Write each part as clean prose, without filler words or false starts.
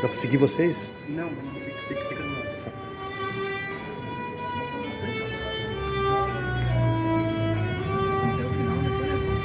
Dá pra seguir vocês? Não, fica no lado. Até o final, depois é bom.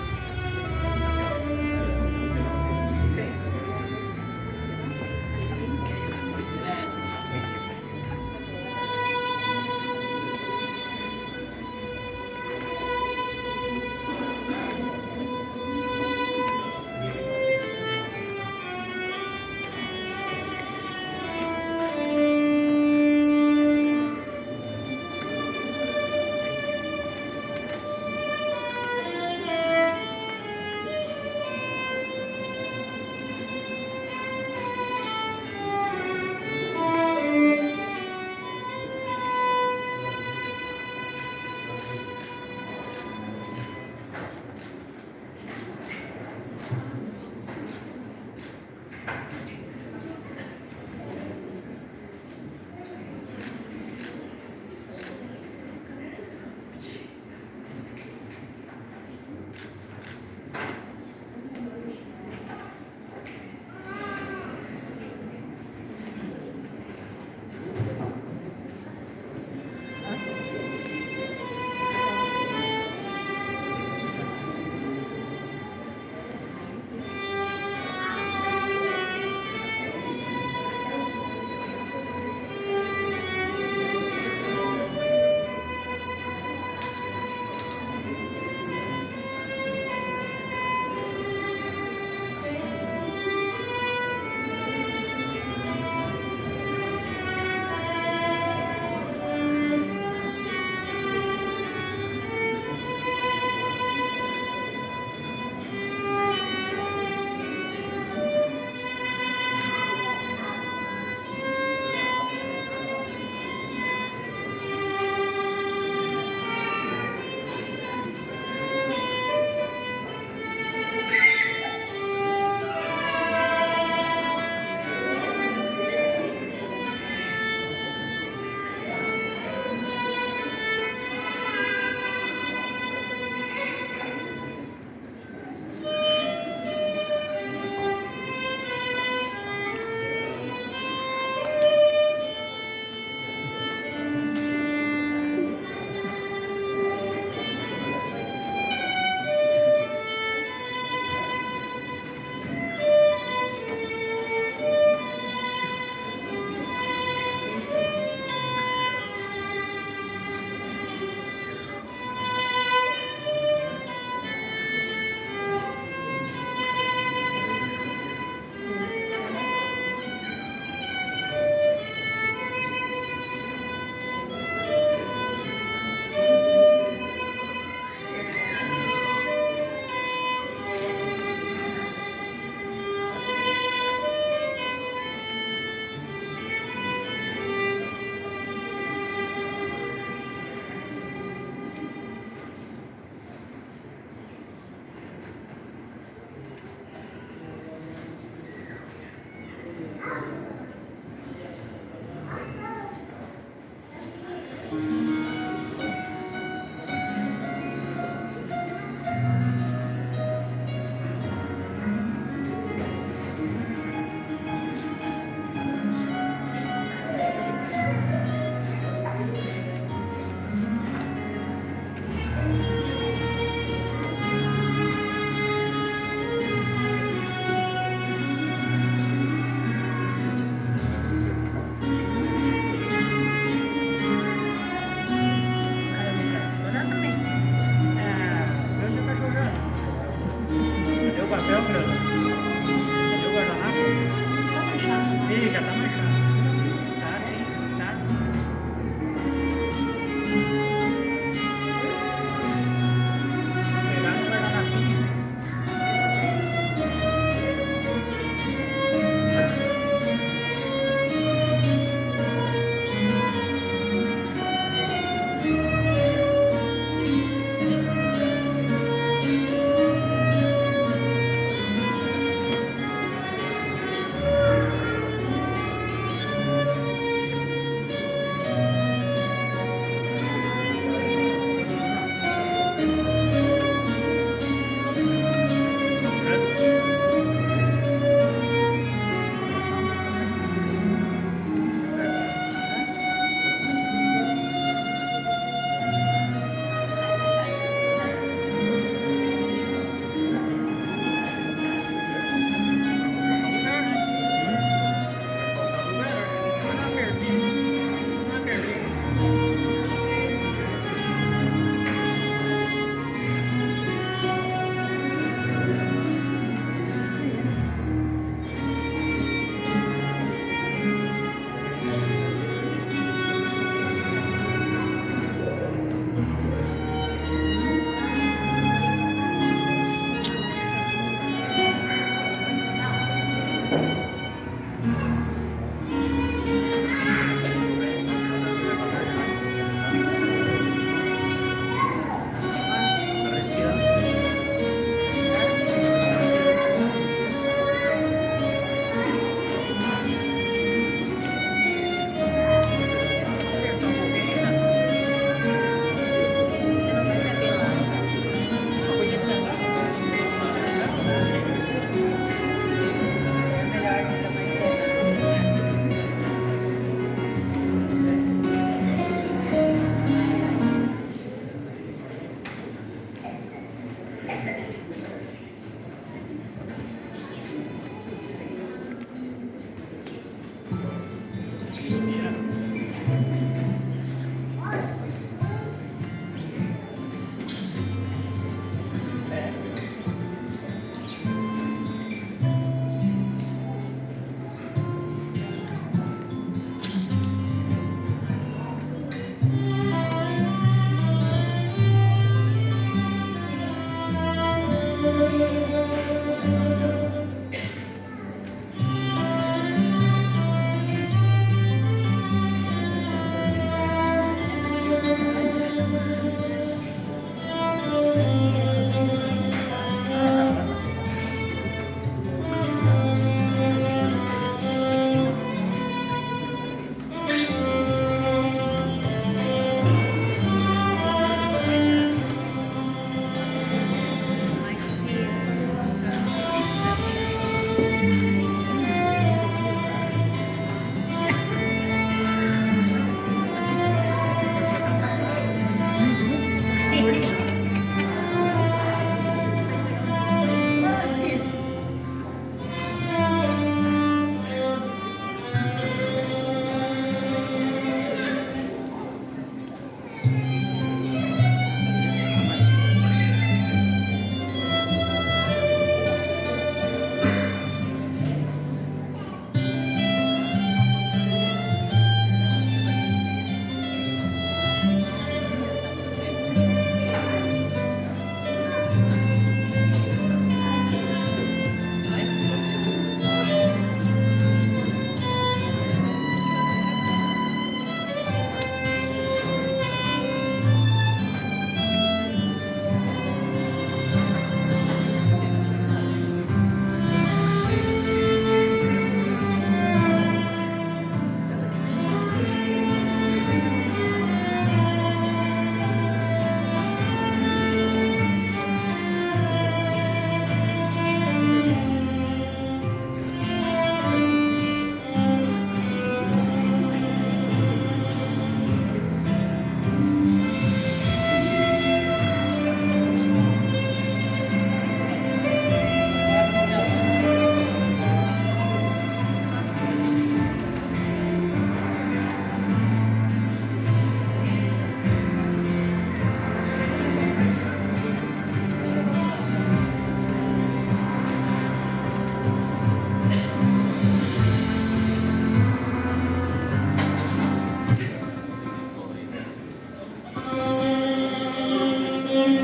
Olha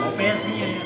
o pezinho aí.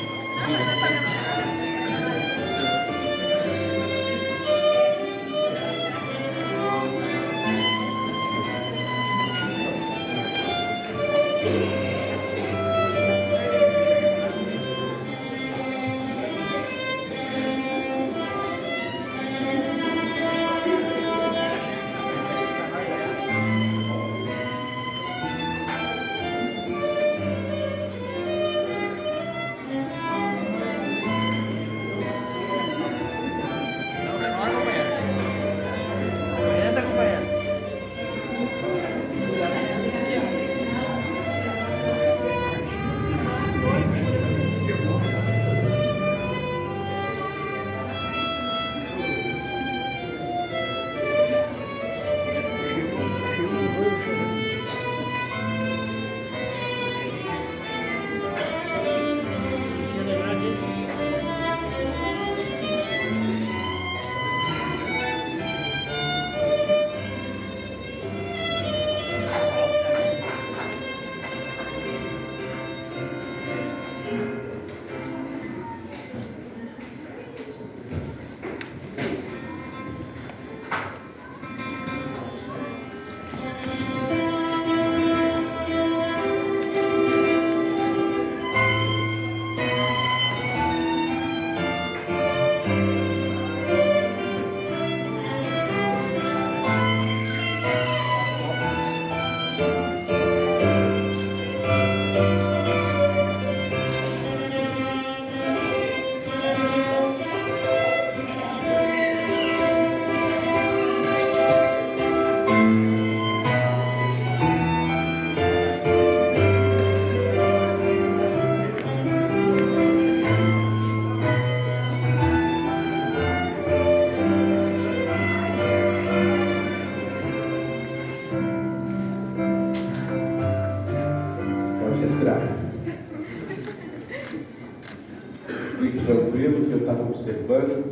Fique tranquilo que eu estava observando,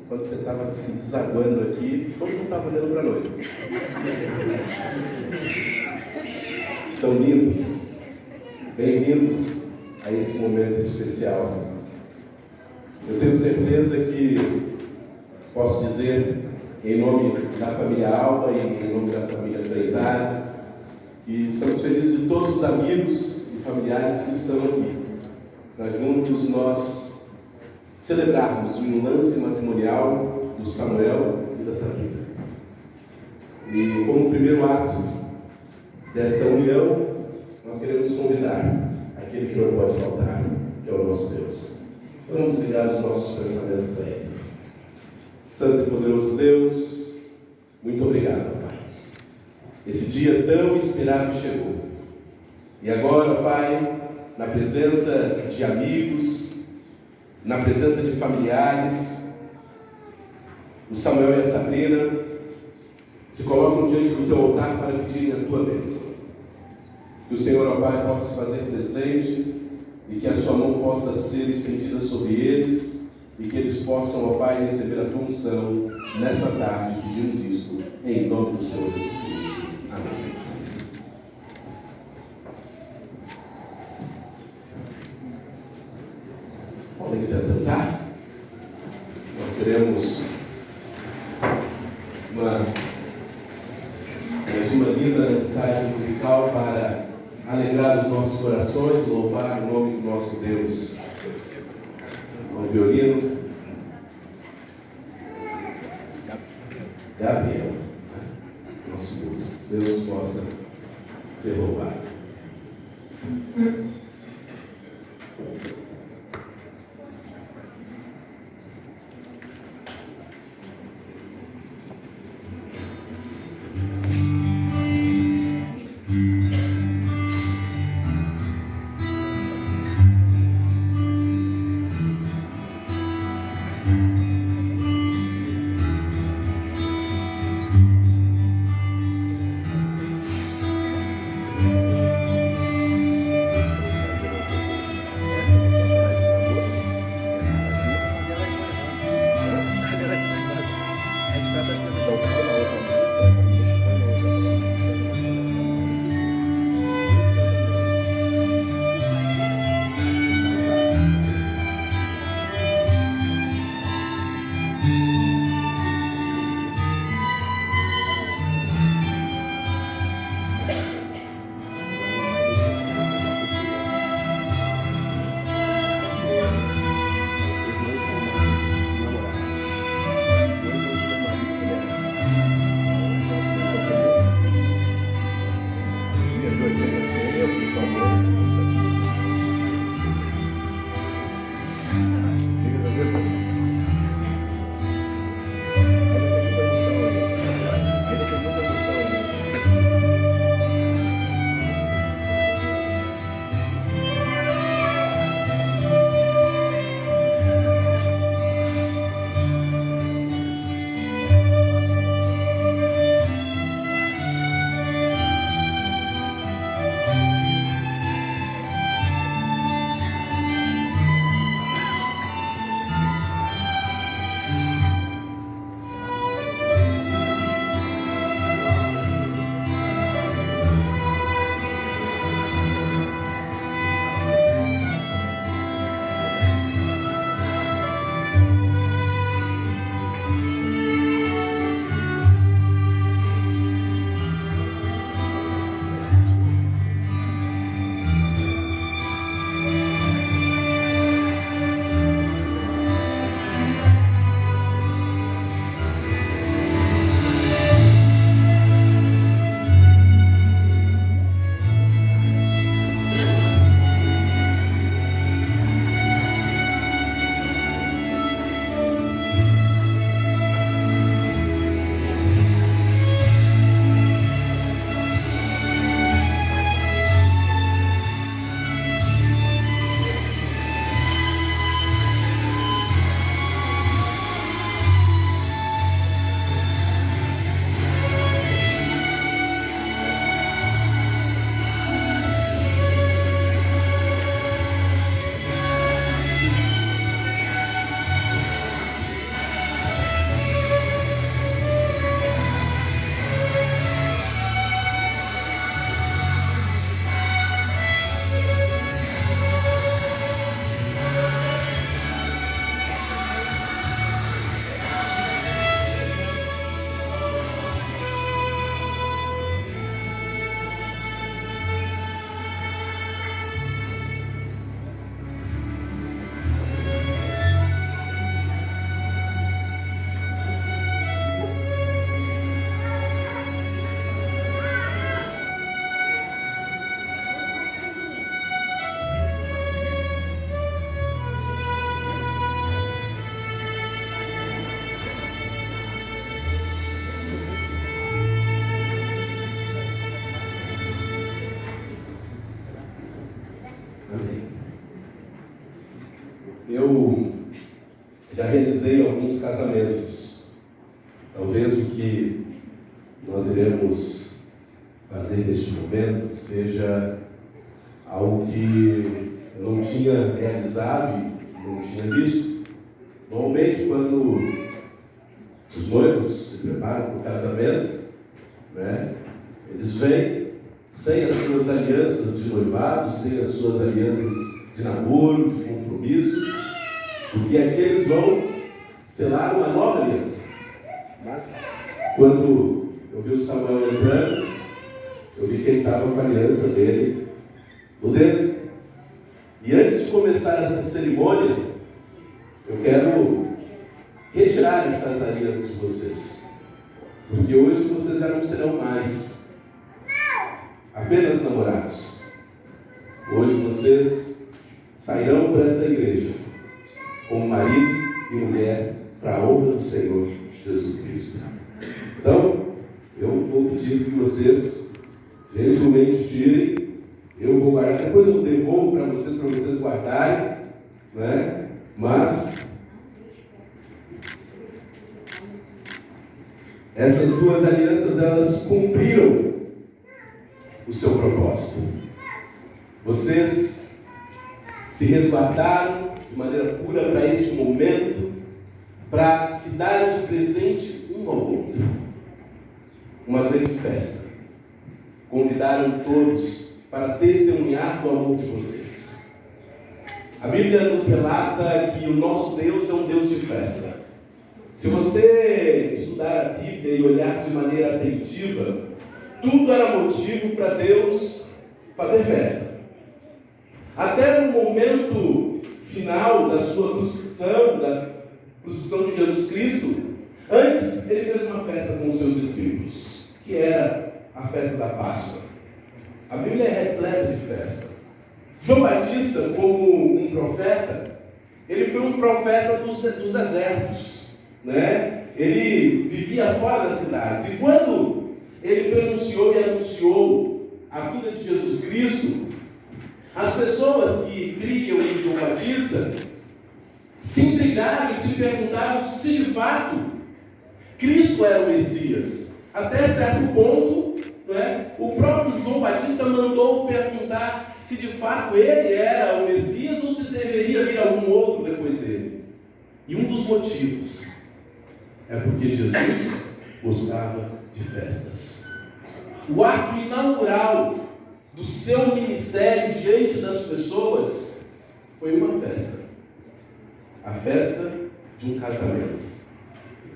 quando você estava se desaguando aqui, todo mundo estava olhando para nós. Estão lindos, bem-vindos a esse momento especial. Eu tenho certeza que posso dizer, em nome da família Alba e em nome da família Trindade, que estamos felizes de todos os amigos e familiares que estão aqui, para juntos nós celebrarmos um lance matrimonial do Samuel e da Sabrina. E como primeiro ato desta união, nós queremos convidar aquele que não pode faltar, que é o nosso Deus. Vamos ligar os nossos pensamentos a Ele. Santo e poderoso Deus, muito obrigado, Pai. Esse dia tão esperado chegou. E agora, Pai, na presença de amigos, na presença de familiares, o Samuel e a Sabrina se colocam diante do teu altar para pedirem a tua bênção. Que o Senhor, ó Pai, possa se fazer presente e que a sua mão possa ser estendida sobre eles e que eles possam, ó Pai, receber a tua unção nesta tarde. Pedimos isso em nome do Senhor Jesus Cristo. Amém. Podem se assentar. Nós queremos mais uma linda mensagem musical para alegrar os nossos corações, louvar o nome do nosso Deus. O violino Gabriel, nosso músico. Deus possa ser louvado. já realizei alguns casamentos. Talvez o que nós iremos fazer neste momento seja algo que eu não tinha realizado e não tinha visto. Normalmente, quando os noivos se preparam para o casamento, né, eles vêm sem as suas alianças de noivado, sem as suas alianças de namoro, de compromissos, porque aqui eles vão selar uma nova aliança. Mas, quando eu vi o Samuel entrando, eu vi que ele estava com a aliança dele no dedo. E antes de começar essa cerimônia, eu quero retirar essas alianças de vocês. Porque hoje vocês já não serão mais apenas namorados. Hoje vocês sairão por esta igreja como marido e mulher para a honra do Senhor Jesus Cristo. Então, eu vou pedir que vocês gentilmente tirem. Eu vou guardar, depois eu devolvo para vocês guardarem, né? Mas essas duas alianças, elas cumpriram o seu propósito. Vocês se resguardaram de maneira pura para este momento, para se darem de presente um ao outro. Uma grande festa. Convidaram todos para testemunhar do amor de vocês. A Bíblia nos relata que o nosso Deus é um Deus de festa. Se você estudar a Bíblia e olhar de maneira atentiva, tudo era motivo para Deus fazer festa. Até no momento final da sua crucifixão, da crucifixão de Jesus Cristo, antes ele fez uma festa com os seus discípulos, que era a festa da Páscoa. A Bíblia é repleta de festa. João Batista, como um profeta, ele foi um profeta dos desertos, né? Ele vivia fora das cidades. E quando ele pronunciou e anunciou a vida de Jesus Cristo, as pessoas que criam em João Batista se intrigaram e se perguntaram se de fato Cristo era o Messias. Até certo ponto, né, o próprio João Batista mandou perguntar se de fato ele era o Messias ou se deveria vir algum outro depois dele. E um dos motivos é porque Jesus gostava de festas. O ato inaugural do seu ministério diante das pessoas foi uma festa. A festa de um casamento.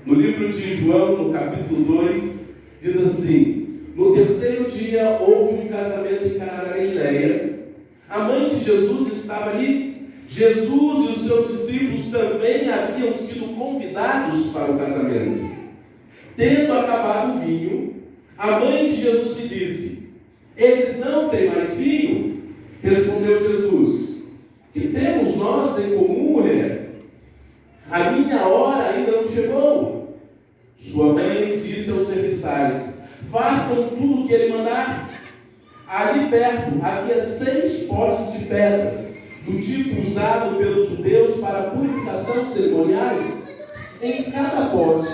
No livro de João, no capítulo 2, diz assim: no terceiro dia houve um casamento em Caná da Galileia. A mãe de Jesus estava ali. Jesus e os seus discípulos também haviam sido convidados para o casamento. Tendo acabado o vinho, a mãe de Jesus lhe disse: eles não têm mais vinho? Respondeu Jesus: que temos nós em comum, mulher? A minha hora ainda não chegou. Sua mãe disse aos serviçais: façam tudo o que ele mandar. Ali perto havia 6 potes de pedras, do tipo usado pelos judeus para a purificação de cerimoniais. Em cada pote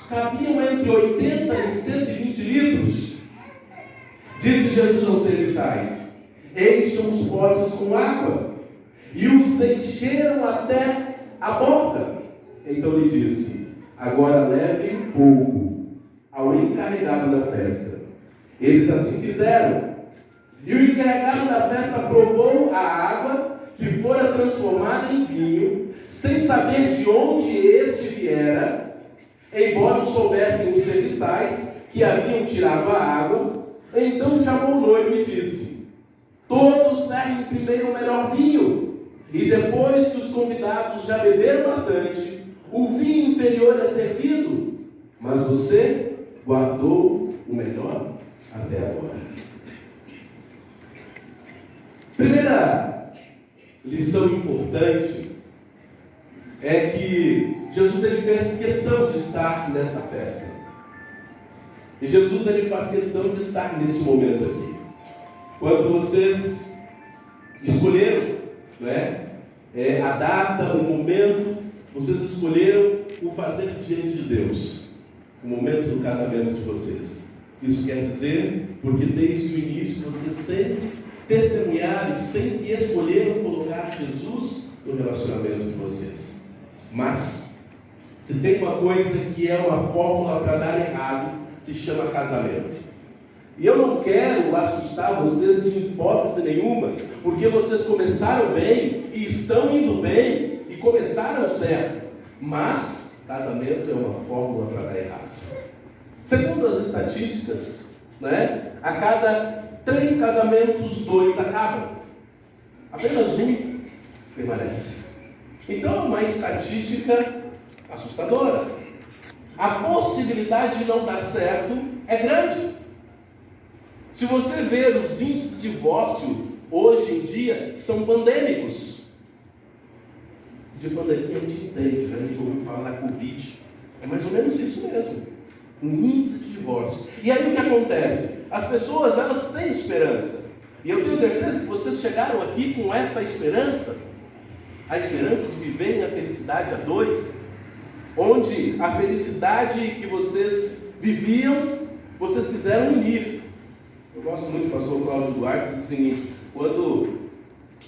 cabiam entre 80 e 120 litros. Disse Jesus aos serviçais: encham os potes com água. E os encheram até a borda. Então lhe disse: agora levem um pouco ao encarregado da festa. Eles assim fizeram. E o encarregado da festa provou a água que fora transformada em vinho, sem saber de onde este viera, embora o soubessem os serviçais que haviam tirado a água. Então chamou o noivo e disse: todos servem primeiro o melhor vinho, e depois que os convidados já beberam bastante, o vinho inferior é servido, mas você guardou o melhor até agora. Primeira lição importante é que Jesus ele fez questão de estar nesta festa. E Jesus ele faz questão de estar neste momento aqui. Quando vocês escolheram, né, a data, o momento vocês escolheram o fazer diante de Deus, o momento do casamento de vocês. Isso quer dizer, porque desde o início vocês sempre testemunharam e sempre escolheram colocar Jesus no relacionamento de vocês. Mas, se tem uma coisa que é uma fórmula para dar errado, se chama casamento. E eu não quero assustar vocês de hipótese nenhuma, porque vocês começaram bem e estão indo bem e começaram certo. Mas casamento é uma fórmula para dar errado. Segundo as estatísticas, a cada 3 casamentos, 2 acabam. Apenas um permanece. Então é uma estatística assustadora. A possibilidade de não dar certo é grande. Se você ver os índices de divórcio hoje em dia, são pandêmicos. De pandemia a gente entende, a gente ouviu falar da Covid. É mais ou menos isso mesmo. Um índice de divórcio. E aí o que acontece? As pessoas, elas têm esperança. E eu tenho certeza que vocês chegaram aqui com essa esperança. A esperança de viverem a felicidade a 2. Onde a felicidade que vocês viviam, vocês quiseram unir. Eu gosto muito do pastor Cláudio Duarte, diz o seguinte: quando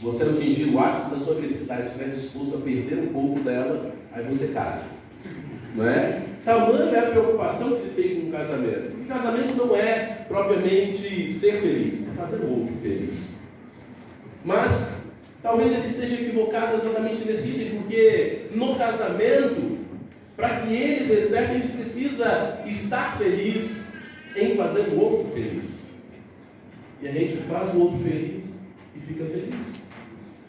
você atingir o ápice da sua felicidade, estiver disposto a perder um pouco dela, aí você casa. Não é? Tamanha é a preocupação que se tem com o casamento. Porque casamento não é propriamente ser feliz, é fazer o outro feliz. Mas talvez ele esteja equivocado exatamente nesse item, porque no casamento, para que ele dê certo, a gente precisa estar feliz em fazer o outro feliz. E a gente faz o outro feliz e fica feliz.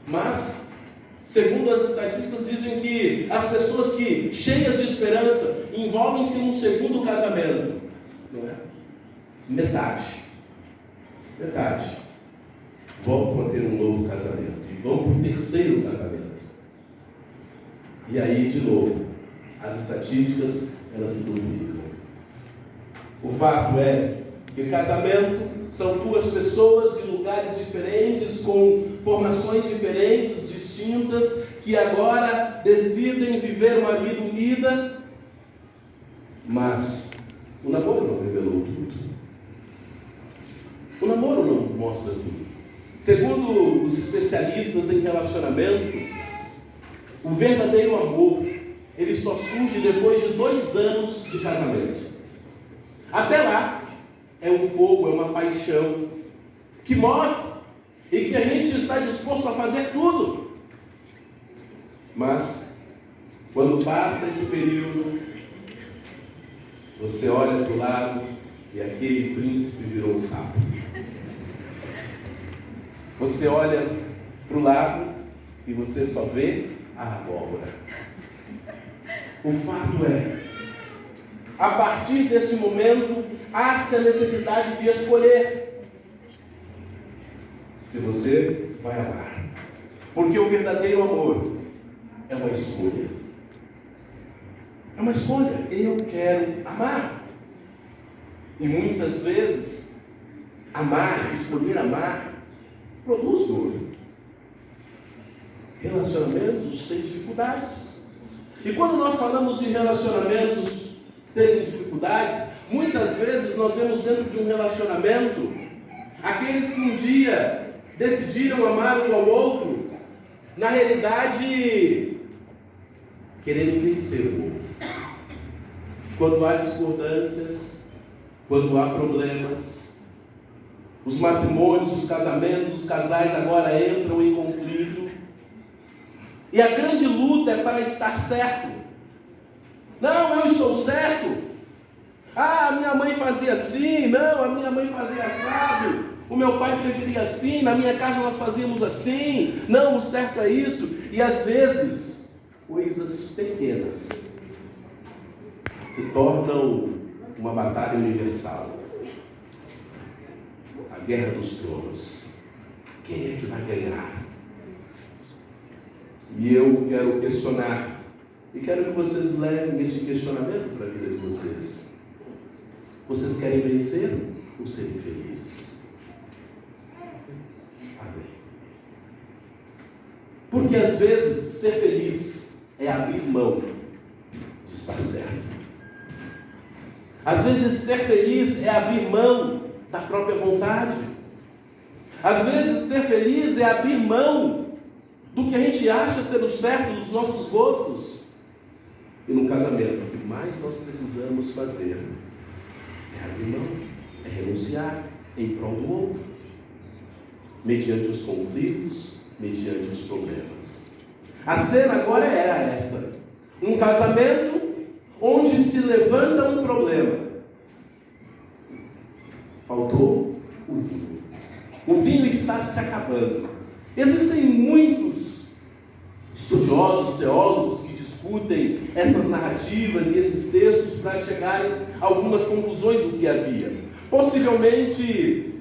Mas, segundo as estatísticas, dizem que as pessoas que, cheias de esperança, envolvem-se num segundo casamento, não é? Metade voltam a ter um novo casamento e vão para o terceiro casamento. E aí, de novo, as estatísticas, elas se duplicam. O fato é que casamento são 2 pessoas de lugares diferentes, com formações diferentes, distintas, que agora decidem viver uma vida unida. Mas o namoro não revelou tudo. O namoro não mostra tudo. Segundo os especialistas em relacionamento, o verdadeiro amor, ele só surge depois de 2 anos de casamento. Até lá, é um fogo, é uma paixão que move e que a gente está disposto a fazer tudo. Mas, quando passa esse período, você olha para o lado e aquele príncipe virou um sapo. Você olha para o lado e você só vê a abóbora. O fato é, a partir deste momento, há-se a necessidade de escolher se você vai amar. Porque o verdadeiro amor é uma escolha. É uma escolha. Eu quero amar. E muitas vezes, amar, escolher amar, produz dor. Relacionamentos têm dificuldades. E quando nós falamos de relacionamentos terem dificuldades, muitas vezes nós vemos dentro de um relacionamento aqueles que um dia decidiram amar um ao outro, na realidade, querendo vencer o outro. Quando há discordâncias, quando há problemas, os matrimônios, os casamentos, os casais agora entram em conflito. E a grande luta é para estar certo. Não, eu estou certo. Ah, a minha mãe fazia assim. Não, a minha mãe fazia assado. O meu pai preferia assim. Na minha casa nós fazíamos assim. Não, o certo é isso. E às vezes, coisas pequenas se tornam uma batalha universal. A guerra dos tronos. Quem é que vai ganhar? E eu quero questionar, e quero que vocês levem esse questionamento para a vida de vocês. Vocês querem vencer ou serem felizes? Amém. Porque às vezes ser feliz é abrir mão de estar certo. Às vezes, ser feliz é abrir mão da própria vontade. Às vezes, ser feliz é abrir mão do que a gente acha ser o certo dos nossos gostos. E no casamento, o que mais nós precisamos fazer é abrir mão, é renunciar em prol do outro, mediante os conflitos, mediante os problemas. A cena agora era esta: um casamento onde se levanta um problema. Faltou o vinho. O vinho está se acabando. Existem muitos estudiosos, teólogos que discutem essas narrativas e esses textos para chegarem a algumas conclusões do que havia. Possivelmente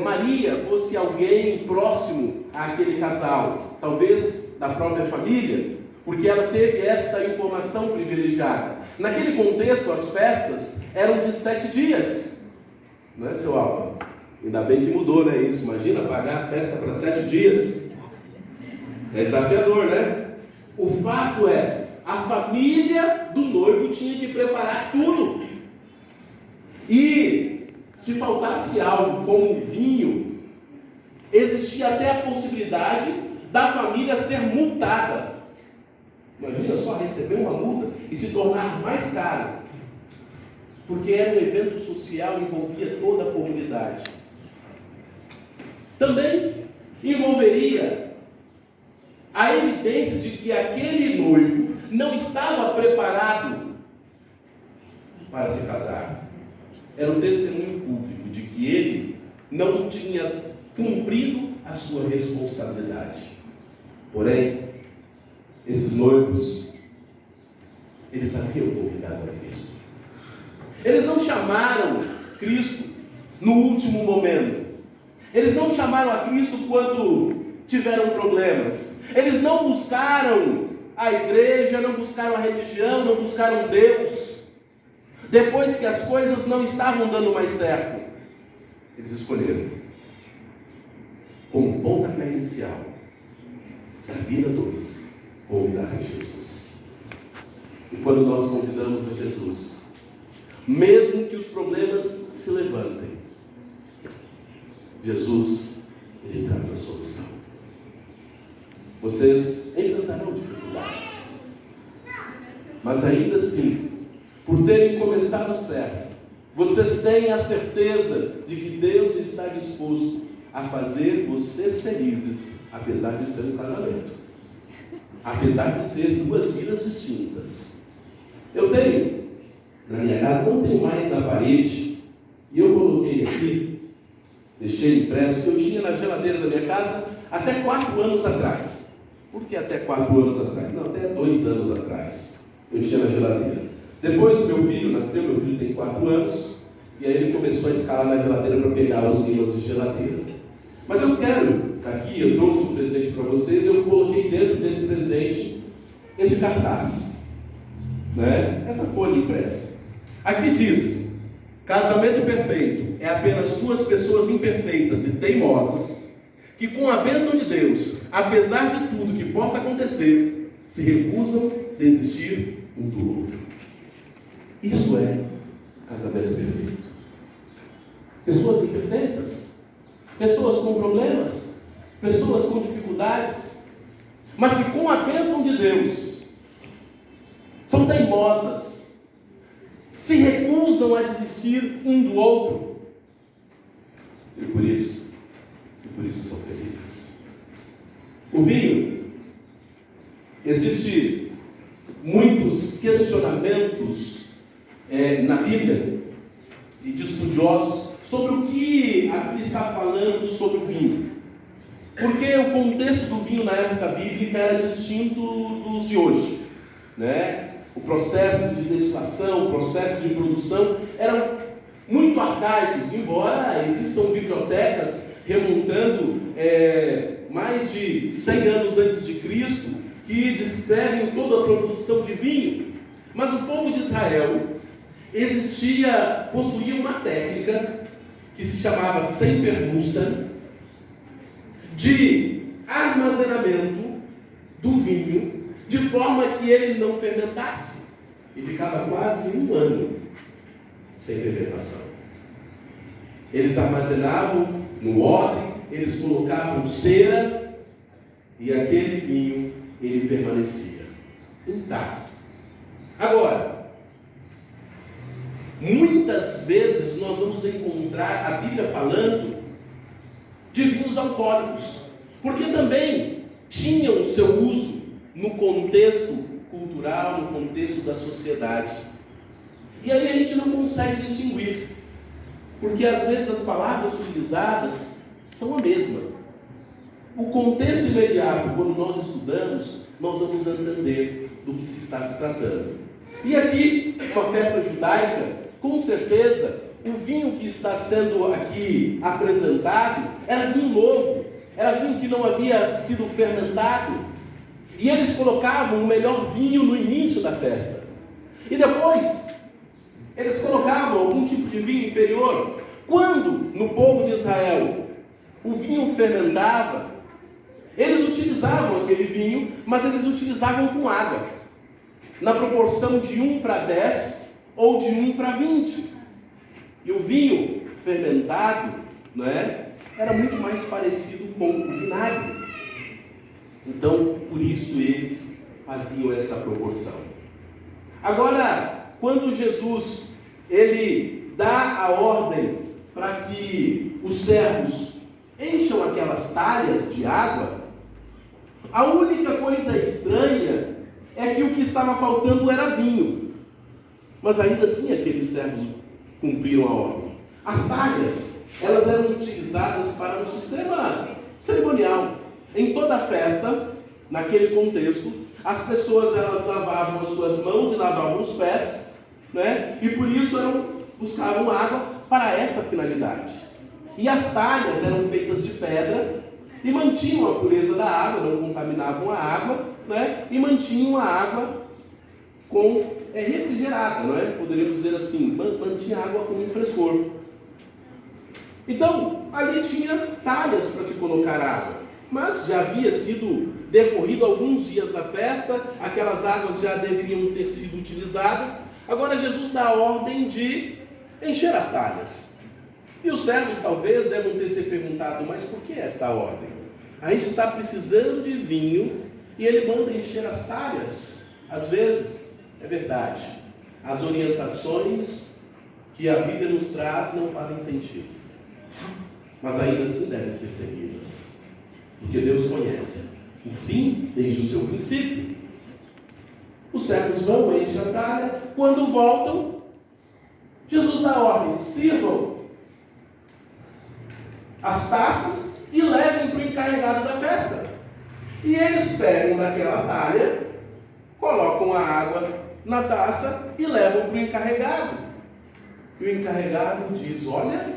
Maria fosse alguém próximo àquele casal, talvez da própria família, porque ela teve esta informação privilegiada. Naquele contexto, as festas eram de 7 dias. Não é, seu Alba? Ainda bem que mudou, né? Isso. Imagina pagar a festa para 7 dias. É desafiador, né? O fato é, a família do noivo tinha que preparar tudo. E se faltasse algo como vinho, existia até a possibilidade da família ser multada. Imagina só receber uma multa e se tornar mais caro, porque era um evento social e envolvia toda a comunidade. Também envolveria a evidência de que aquele noivo não estava preparado para se casar. Era um testemunho público de que ele não tinha cumprido a sua responsabilidade. Porém, esses noivos, eles haviam convidado a Cristo. Eles não chamaram Cristo no último momento. Eles não chamaram a Cristo quando tiveram problemas. Eles não buscaram a igreja, não buscaram a religião, não buscaram Deus. Depois que as coisas não estavam dando mais certo, eles escolheram, como pontapé inicial da vida 2, convidar a Jesus. E quando nós convidamos a Jesus, mesmo que os problemas se levantem, Jesus, Ele traz a solução. Vocês enfrentarão dificuldades, mas ainda assim, por terem começado certo, vocês têm a certeza de que Deus está disposto a fazer vocês felizes, apesar de ser um casamento, apesar de ser 2 vidas distintas. Eu tenho, na minha casa, não tenho mais na parede, e eu coloquei aqui, deixei impresso, que eu tinha na geladeira da minha casa até 4 anos atrás. Por que até 4 anos atrás? Não, até 2 anos atrás eu tinha na geladeira. Depois o meu filho nasceu, meu filho tem 4 anos, e aí ele começou a escalar na geladeira para pegar os ímãs de geladeira. Mas eu quero, aqui eu trouxe um presente para vocês, eu coloquei dentro desse presente esse cartaz, né? Essa folha impressa. Aqui diz: casamento perfeito é apenas 2 pessoas imperfeitas e teimosas que, com a bênção de Deus, apesar de tudo que possa acontecer, se recusam a desistir um do outro. Isso é casamento perfeito. Pessoas imperfeitas, pessoas com problemas, pessoas com dificuldades, mas que, com a bênção de Deus, são teimosas, se recusam a desistir um do outro, e por isso são felizes. O vinho, existe muitos questionamentos na Bíblia e de estudiosos sobre o que a Bíblia está falando sobre o vinho, porque o contexto do vinho na época bíblica era distinto dos de hoje, né? O processo de destilação, o processo de produção eram muito arcaicos, embora existam bibliotecas remontando mais de 100 anos antes de Cristo, que descrevem toda a produção de vinho. Mas o povo de Israel possuía uma técnica que se chamava sempermustan, de armazenamento do vinho de forma que ele não fermentasse. E ficava quase 1 ano sem fermentação. Eles armazenavam no odre, eles colocavam cera, e aquele vinho, ele permanecia intacto. Agora, muitas vezes nós vamos encontrar a Bíblia falando de vinhos alcoólicos, porque também tinham seu uso no contexto cultural, no contexto da sociedade. E aí a gente não consegue distinguir, porque às vezes as palavras utilizadas são a mesma. O contexto imediato, quando nós estudamos, nós vamos entender do que se está se tratando. E aqui, uma festa judaica, com certeza, o vinho que está sendo aqui apresentado era vinho novo, era vinho que não havia sido fermentado. E eles colocavam o melhor vinho no início da festa. E depois, eles colocavam algum tipo de vinho inferior. Quando, no povo de Israel, o vinho fermentava, eles utilizavam aquele vinho, mas eles utilizavam com água, na proporção de 1:10 ou de 1:20. E o vinho fermentado, era muito mais parecido com o vinagre. Então, por isso eles faziam esta proporção. Agora, quando Jesus, ele dá a ordem para que os servos encham aquelas talhas de água, a única coisa estranha é que o que estava faltando era vinho. Mas ainda assim aqueles servos cumpriram a ordem. As talhas, elas eram utilizadas para um sistema cerimonial. Em toda festa, naquele contexto, as pessoas elas lavavam as suas mãos e lavavam os pés, e por isso buscavam água para essa finalidade. E as talhas eram feitas de pedra e mantinham a pureza da água, não contaminavam a água, e mantinham a água refrigerada, poderíamos dizer assim, mantinha a água com um frescor. Então, ali tinha talhas para se colocar água, mas já havia sido decorrido alguns dias da festa, aquelas águas já deveriam ter sido utilizadas. Agora Jesus dá a ordem de encher as talhas. E os servos talvez devam ter se perguntado, mas por que esta ordem? A gente está precisando de vinho e ele manda encher as talhas. Às vezes, é verdade, as orientações que a Bíblia nos traz não fazem sentido, mas ainda assim devem ser seguidas, porque Deus conhece o fim desde o seu princípio. Os servos vão, enchem a talha. Quando voltam, Jesus dá a ordem: sirvam as taças e levem para o encarregado da festa. E eles pegam daquela talha, colocam a água na taça e levam para o encarregado. E o encarregado diz: olha,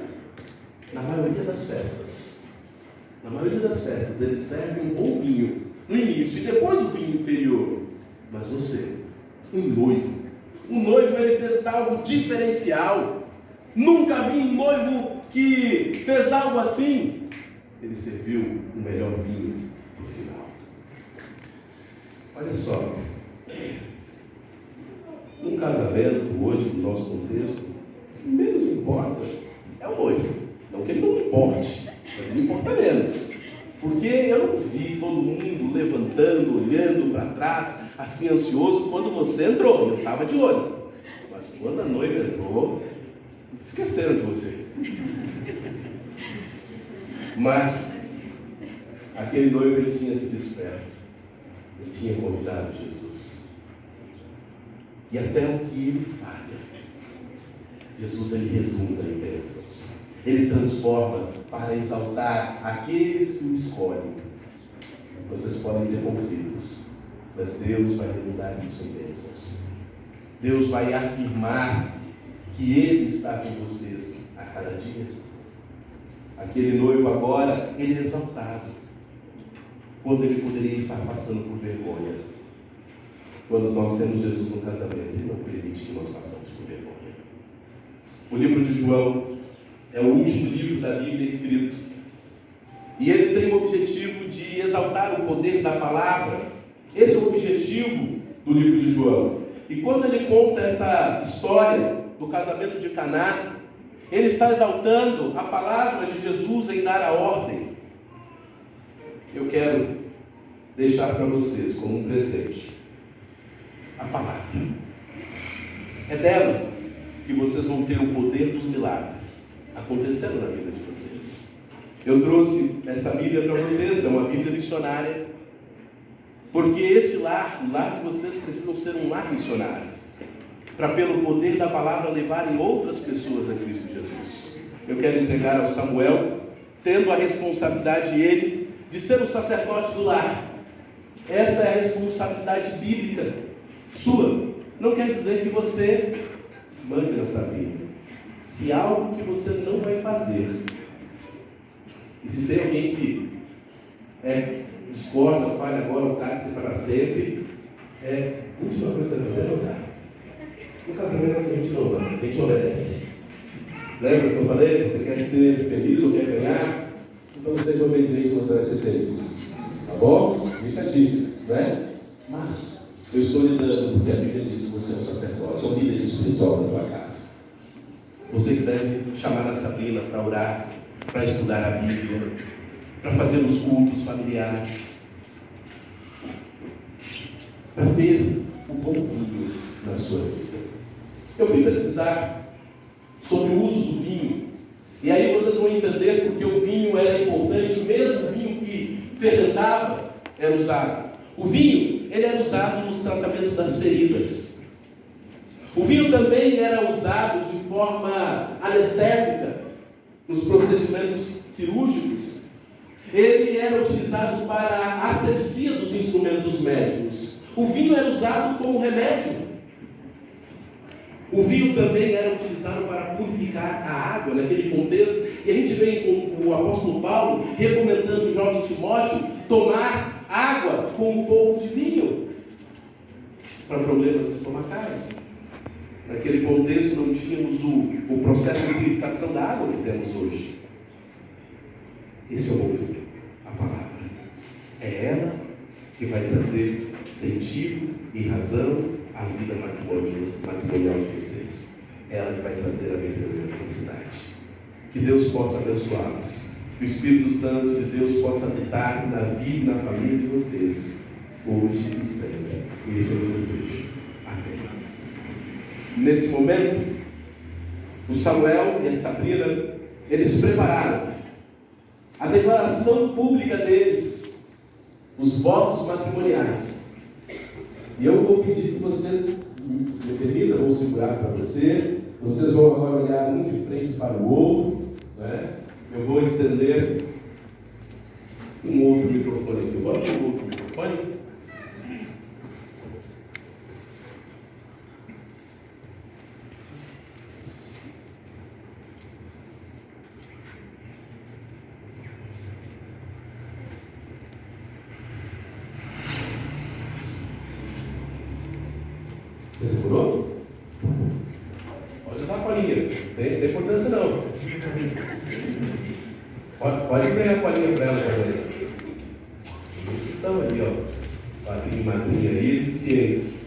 na maioria das festas, eles servem um bom vinho no início e depois o vinho inferior. Mas você, o noivo ele fez algo diferencial. Nunca vi um noivo que fez algo assim. Ele serviu o melhor vinho no final. Olha só, num casamento hoje, no nosso contexto, o que menos importa é o noivo. Não que ele não importe, mas ele importa menos. Porque eu não vi todo mundo levantando, olhando para trás, assim ansioso, quando você entrou. Eu estava de olho. Mas quando a noiva entrou, esqueceram de você. Mas aquele noivo, ele tinha sido esperto. Ele tinha convidado Jesus. E até o que ele falha, Jesus ele redunda em bênçãos. Ele transforma para exaltar aqueles que o escolhem. Vocês podem ter conflitos, mas Deus vai redundar isso em bênçãos. Deus vai afirmar que Ele está com vocês a cada dia. Aquele noivo agora, ele é exaltado, quando ele poderia estar passando por vergonha. Quando nós temos Jesus no casamento, Ele não permite que nós passamos por vergonha. O livro de João é o último livro da Bíblia escrito. E ele tem o objetivo de exaltar o poder da palavra Esse é o objetivo do livro de João. E quando ele conta essa história do casamento de Caná, ele está exaltando a palavra de Jesus em dar a ordem. Eu quero deixar para vocês como um presente a palavra. É dela que vocês vão ter o poder dos milagres acontecendo na vida de vocês. Eu trouxe essa Bíblia para vocês, é uma Bíblia missionária, porque esse lar, o lar de vocês, precisam ser um lar missionário, para pelo poder da palavra levarem outras pessoas a Cristo Jesus. Eu quero entregar ao Samuel, tendo a responsabilidade ele de ser o sacerdote do lar. Essa é a responsabilidade bíblica sua. Não quer dizer que você mande nessa Bíblia. Se há algo que você não vai fazer, e se tem alguém que discorda, fale agora o cálice para sempre, a última coisa que você vai fazer é não dar. No casamento a gente não dá, a gente obedece. Lembra que eu falei? Você quer ser feliz ou quer ganhar? Então seja obediente, você vai ser feliz. Tá bom? Fica a dica, né? Mas eu estou lhe dando, porque a Bíblia diz que você é um sacerdote, é um líder espiritual da tua casa. Você que deve chamar a Sabrina para orar, para estudar a Bíblia, para fazer os cultos familiares, para ter o bom vinho na sua vida. Eu fui pesquisar sobre o uso do vinho, e aí vocês vão entender porque o vinho era importante, mesmo o vinho que fermentava era usado. O vinho, ele era usado nos tratamentos das feridas. O vinho também era usado de forma anestésica nos procedimentos cirúrgicos. Ele era utilizado para a asepsia dos instrumentos médicos. O vinho era usado como remédio. O vinho também era utilizado para purificar a água naquele contexto. E a gente vem com o apóstolo Paulo recomendando o jovem Timóteo tomar água com um pouco de vinho para problemas estomacais. Naquele contexto não tínhamos o processo de purificação da água que temos hoje. Esse é o bom vinho, a palavra. É ela que vai trazer sentido e razão à vida matrimonial de vocês. É ela que vai trazer a verdadeira felicidade. Que Deus possa abençoá-los. Que o Espírito Santo de Deus possa habitar na vida e na família de vocês, hoje e sempre. Esse é o meu desejo. Amém. Nesse momento, o Samuel e a Sabrina, eles prepararam a declaração pública deles, os votos matrimoniais. E eu vou pedir que vocês me permitam, vou segurar para vocês vão agora olhar um de frente para o outro, né? Eu vou estender um outro microfone aqui. Bota um outro microfone. Você decorou? Pode usar a colinha, não tem importância não. Pode pegar a colinha para ela também. Esses estão ali, ó. Padrinho e madrinha aí, eficientes.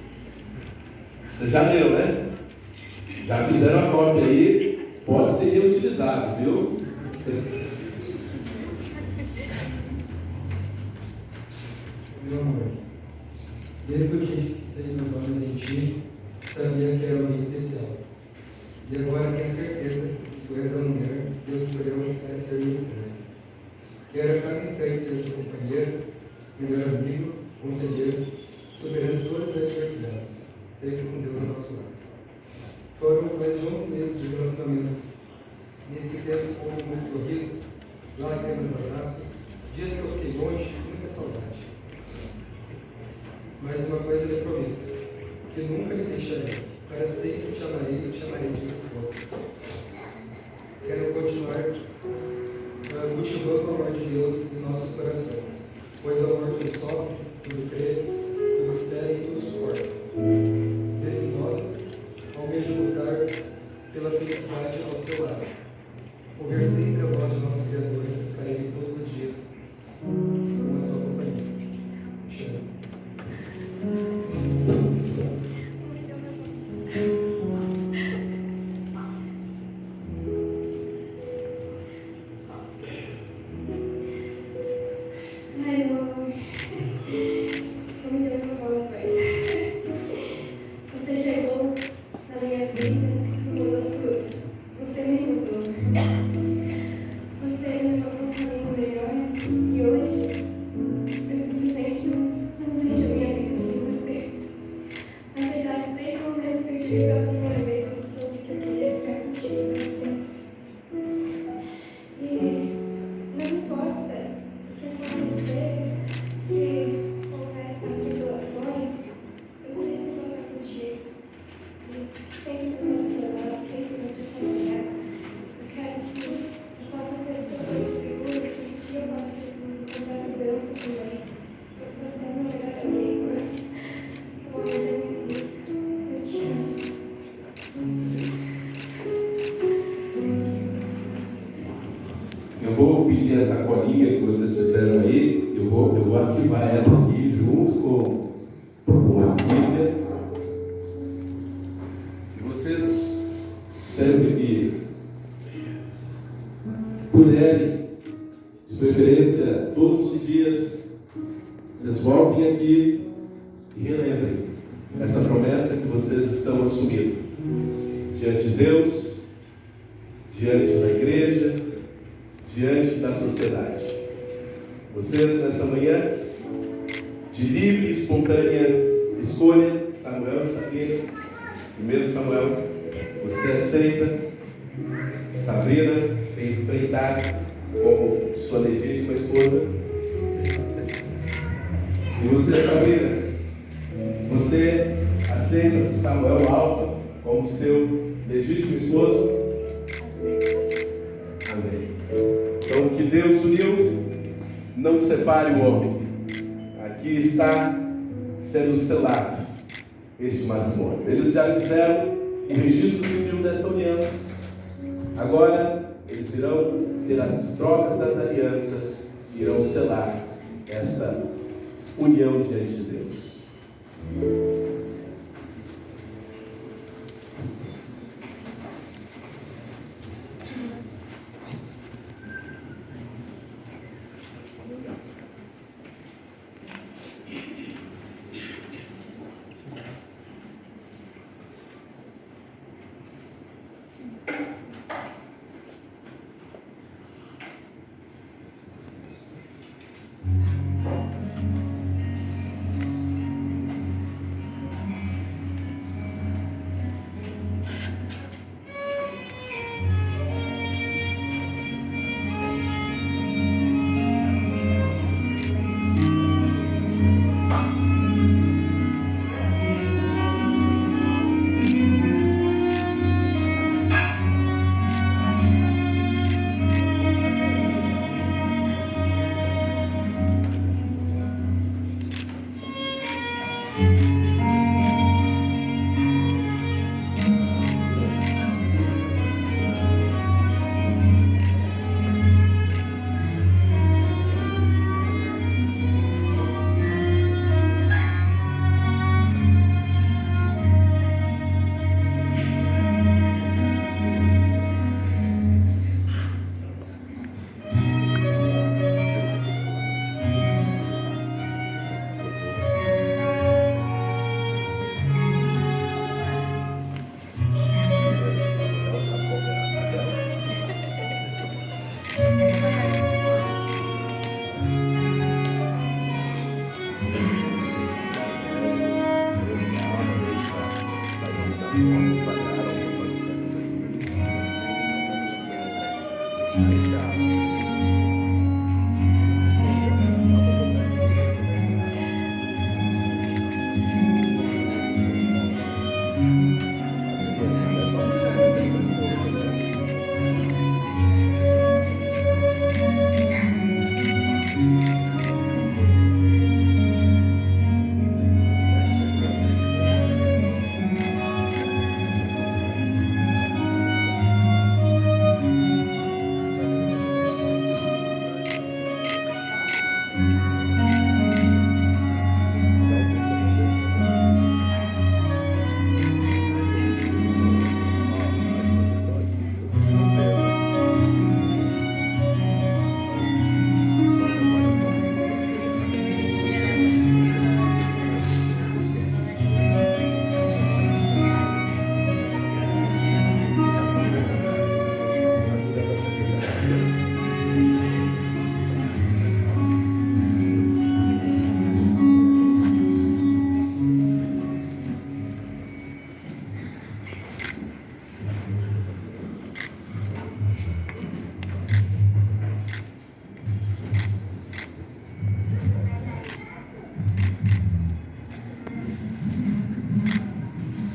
Você já leu, né? Já fizeram a cópia aí, pode ser reutilizado, viu? Meu amor, desde o dia que fixei meus olhos em ti, sabia que era alguém especial. E agora tenho certeza que tu és a mulher que Deus escolheu para ser minha esposa. Quero a cada instante ser seu companheiro, melhor amigo, conselheiro, superando todas as adversidades, sempre com Deus ao nosso lado. Foram mais de 11 meses de relacionamento. Nesse tempo houve muitos sorrisos, lágrimas, abraços, dias que eu fiquei longe e muita saudade. Mas uma coisa eu lhe prometo, que nunca lhe deixarei, para sempre te amarei e te chamarei de minha esposa. Quero continuar cultivando o amor de Deus em nossos corações, pois o amor tudo sofre, tudo crê, tudo espera e tudo suporta. Desse modo, almejo lutar pela felicidade ao seu lado, ouvir sempre a voz de nosso Criador e buscar Ele todos os dias, com a sua companhia. Te amo. Eu vou pedir essa colinha que vocês fizeram aí, eu vou arquivar ela aqui junto com a Bíblia. E vocês, sempre que puderem, de preferência todos os dias, vocês voltem aqui e relembrem essa promessa que vocês estão assumindo diante de Deus, diante da igreja, diante da sociedade. Vocês, nesta manhã, de livre e espontânea escolha, Samuel e Sabrina, primeiro Samuel, você aceita Sabrina tem enfrentado como sua legítima esposa? E você, Sabrina, você aceita Samuel Alfa como seu legítimo esposo? Amém. Então, o que Deus uniu, não separe o homem. Aqui está sendo selado este matrimônio. Eles já fizeram o registro civil desta união. Agora, eles irão ter as trocas das alianças, irão selar esta união diante de Deus.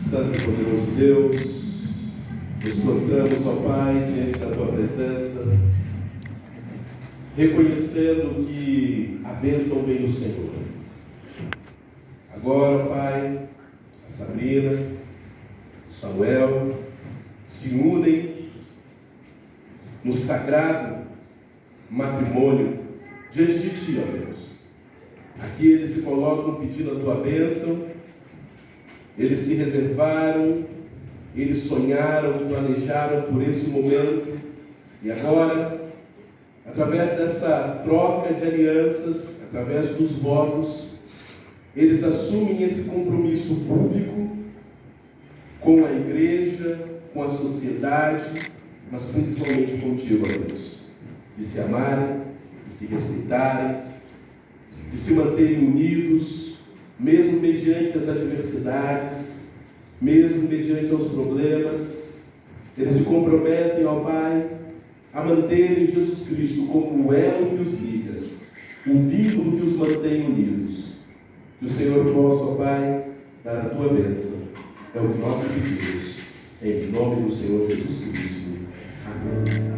Santo e poderoso Deus, nos mostramos, ó Pai, diante da Tua presença, reconhecendo que a bênção vem do Senhor. Agora, ó Pai, a Sabrina, o Samuel se unem no sagrado matrimônio diante de Ti, ó Deus. Aqui eles se colocam pedindo a Tua bênção, eles se reservaram, eles sonharam, planejaram por esse momento, e agora, através dessa troca de alianças, através dos votos, eles assumem esse compromisso público com a igreja, com a sociedade, mas principalmente contigo, ó Deus, de se amarem, de se respeitarem, de se manterem unidos, mesmo mediante as adversidades, mesmo mediante os problemas. Eles se comprometem, ó Pai, a manterem Jesus Cristo como o elo que os liga, o vínculo que os mantém unidos. Que o Senhor possa, ó Pai, dar a Tua bênção. É o que nós pedimos, em nome do Senhor Jesus Cristo. Amém.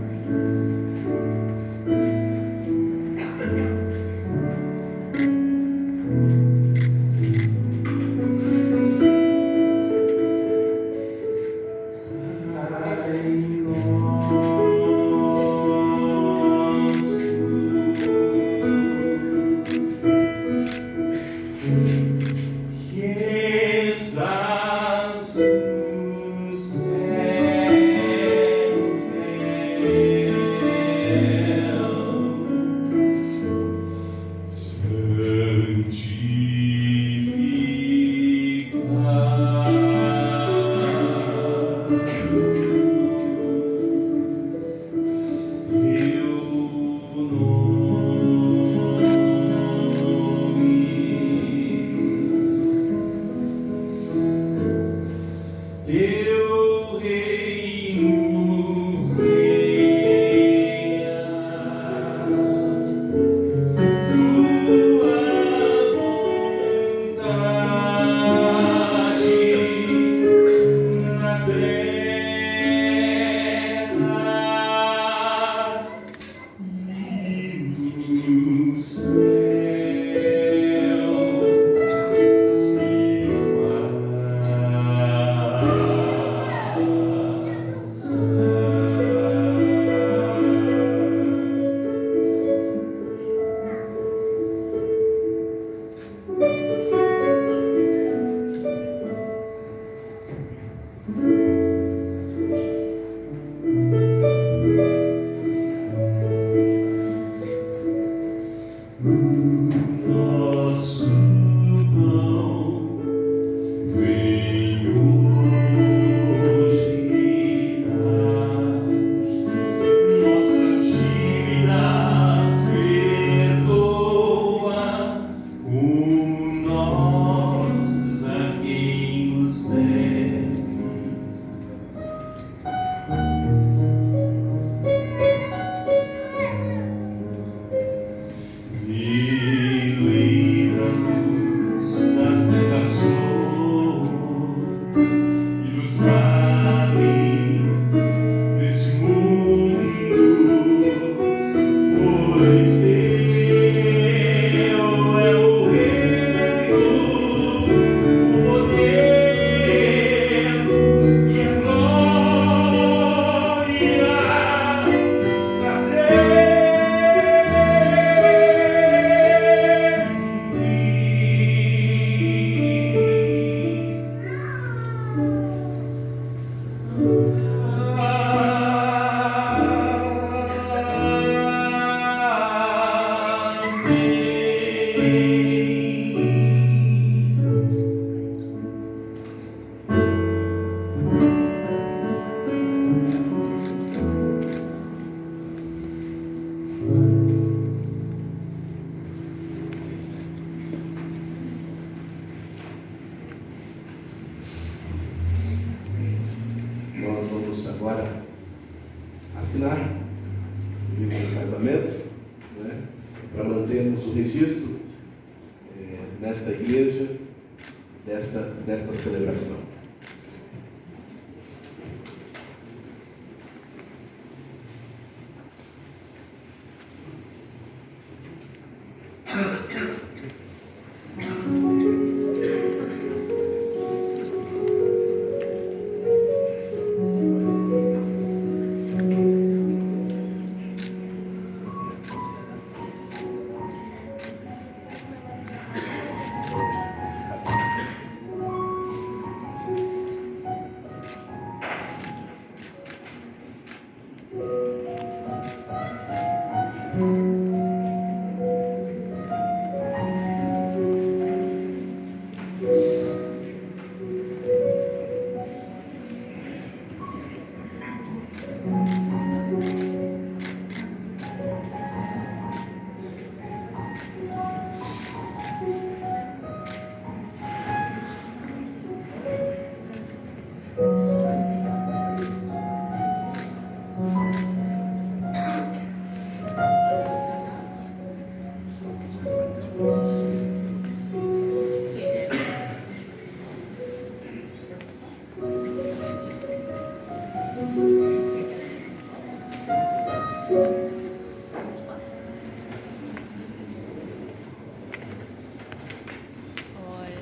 Agora, assinar o livro do casamento, né, para mantermos o registro nesta igreja, desta celebração.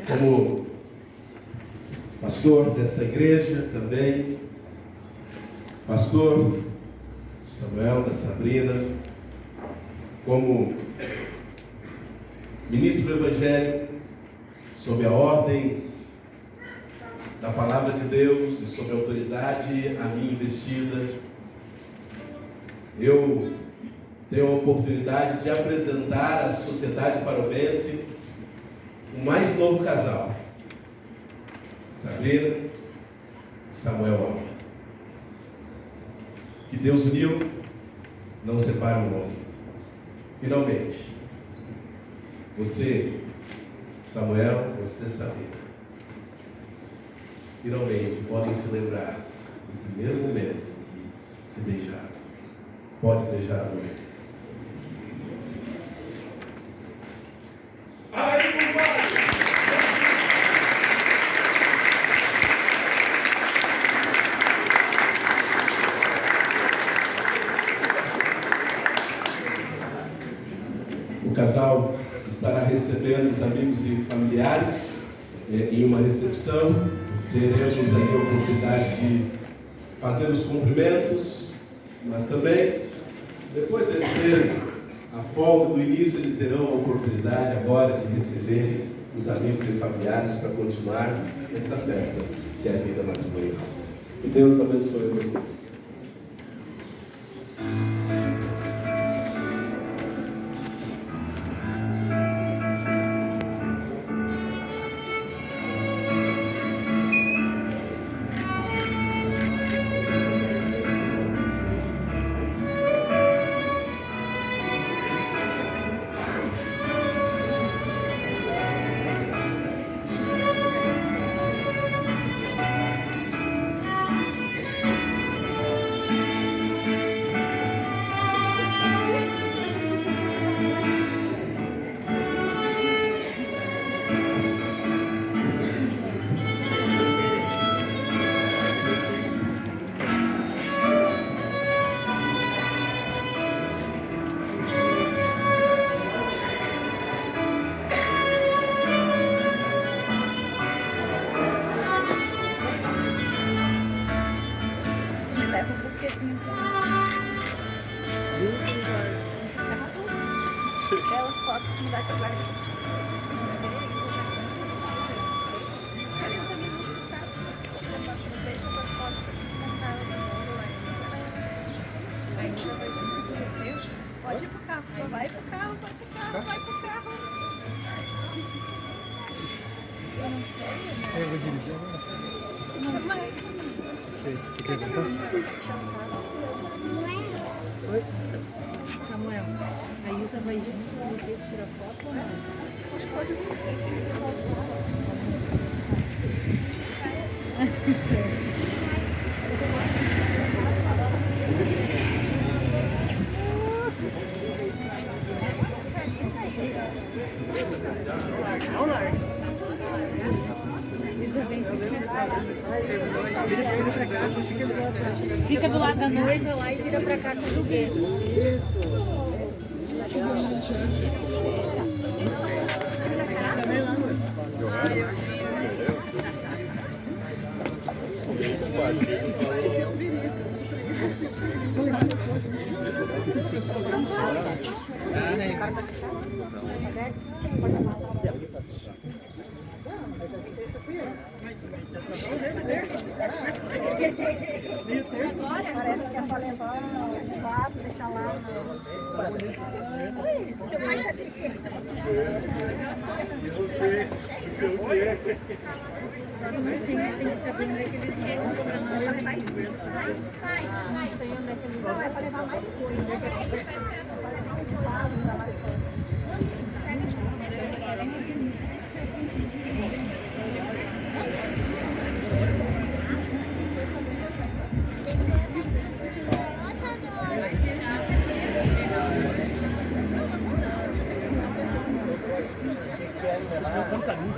Como pastor desta igreja também, pastor Samuel, da Sabrina, como ministro do Evangelho, sob a ordem da Palavra de Deus e sob a autoridade a mim investida, eu tenho a oportunidade de apresentar à sociedade parobense o mais novo casal, Sabrina e Samuel Alba. Que Deus uniu, não separa o homem. Finalmente, você, Samuel, você, Sabrina, finalmente podem se lembrar do primeiro momento que se beijaram. Pode beijar a mulher. O casal estará recebendo os amigos e familiares em uma recepção. Teremos aí a oportunidade de fazer os cumprimentos, mas também, depois de ter a folga do início, eles terão a oportunidade agora de receber os amigos e familiares para continuar esta festa que é a vida matrimonial. Que Deus abençoe vocês. Pode ir pro carro, vai pro carro, vai pro carro, vai pro carro. Eu não sei, né? Eu vou dirigir agora. Não vai. Você quer contar? Oi? Samuel, a Ilka vai junto com vocês tirar foto ou não? Acho que pode Fica do lado da noiva lá e vira pra cá com o joguete. Parece que é só levar um vaso, deixar lá Sim, tem que saber onde é que eles vão pra nós. vai levar mais coisa. Vai levar uns vasos pra lá. Vocês estão tão caminho.